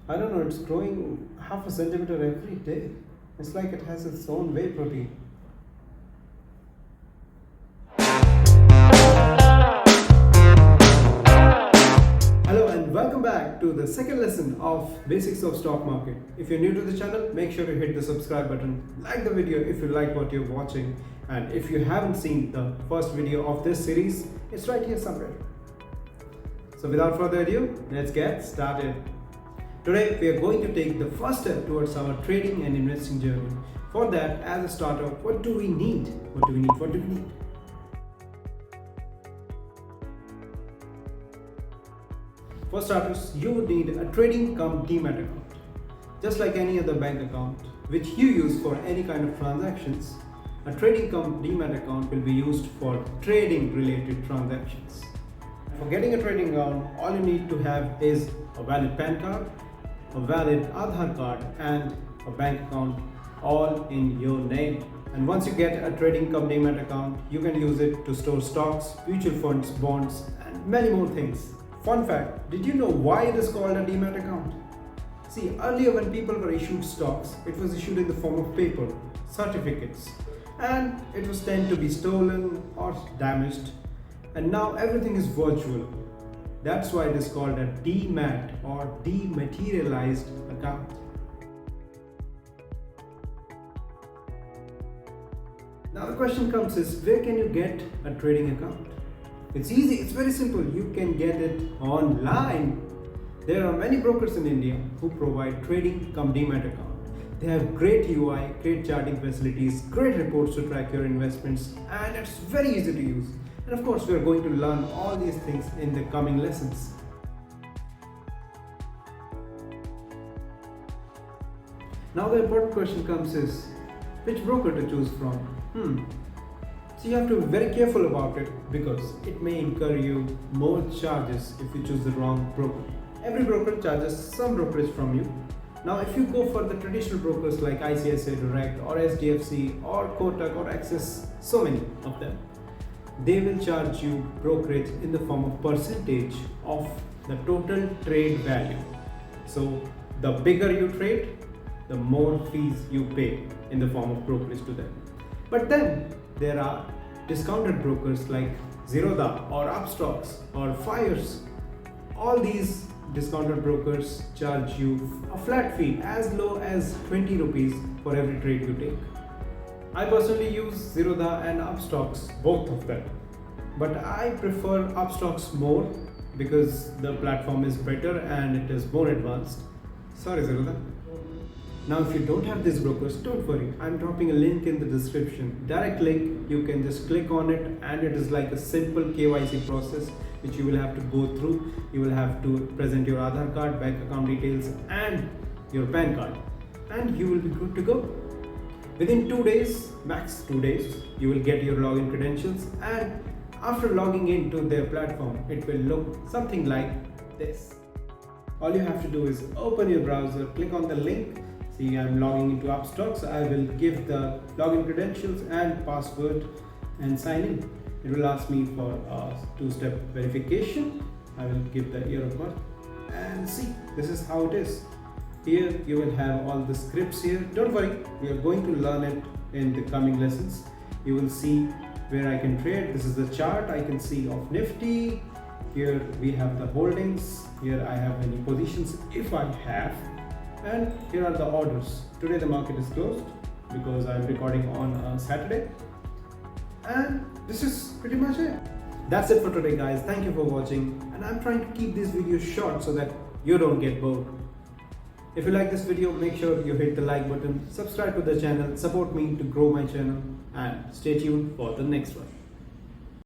I don't know, it's growing half a centimeter every day. It's like it has its own whey protein. Hello and welcome back to the second lesson of Basics of Stock Market. If you're new to the channel, make sure you hit the subscribe button, like the video if you like what you're watching, and if you haven't seen the first video of this series, it's right here somewhere. So without further ado, let's get started. Today we are going to take the first step towards our trading and investing journey. For that, as a starter, what do we need? What do we need? For starters, you would need a trading cum Demat account. Just like any other bank account which you use for any kind of transactions, a trading cum Demat account will be used for trading related transactions. For getting a trading account, all you need to have is a valid PAN card, a valid Aadhaar card, and a bank account all in your name. And once you get a trading cum Demat account, you can use it to store stocks, mutual funds, bonds, and many more things. Fun fact, did you know why it is called a Demat account? See, earlier when people were issued stocks, it was issued in the form of paper, certificates, and it was tend to be stolen or damaged. And now everything is virtual. That's why it is called a Demat or dematerialized account. Now the question comes is, where can you get a trading account? It's easy, it's very simple. You can get it online. There are many brokers in India who provide trading cum Demat account. They have great UI, great charting facilities, great reports to track your investments, and it's very easy to use. And of course, we are going to learn all these things in the coming lessons. Now the important question comes is, which broker to choose from? So you have to be very careful about it because it may incur you more charges if you choose the wrong broker. Every broker charges some brokerage from you. Now if you go for the traditional brokers like ICICI Direct or SDFC or Kotak or Axis, so many of them, they will charge you brokerage in the form of percentage of the total trade value. So the bigger you trade, the more fees you pay in the form of brokerage to them. But then there are discounted brokers like Zerodha or Upstocks or Fires. All these discounted brokers charge you a flat fee as low as 20 rupees for every trade you take. I personally use Zerodha and Upstocks, both of them. But I prefer Upstocks more because the platform is better and it is more advanced. Sorry Zerodha. Now if you don't have these brokers, don't worry. I'm dropping a link in the description. Direct link, you can just click on it and it is like a simple KYC process which you will have to go through. You will have to present your Aadhaar card, bank account details and your PAN card, and you will be good to go. Within 2 days, max 2 days, you will get your login credentials, and after logging into their platform, it will look something like this. All you have to do is open your browser, click on the link. See, I'm logging into Upstocks. I will give the login credentials and password and sign in. It will ask me for a two-step verification. I will give the year of birth and see, this is how it is. Here you will have all the scripts here. Don't worry, we are going to learn it in the coming lessons. You will see where I can trade. This is the chart I can see of Nifty. Here we have the holdings. Here I have any positions if I have. And here are the orders. Today the market is closed because I'm recording on Saturday. And this is pretty much it. That's it for today guys. Thank you for watching. And I'm trying to keep these videos short so that you don't get bored. If you like this video, make sure you hit the like button, subscribe to the channel, support me to grow my channel, and stay tuned for the next one.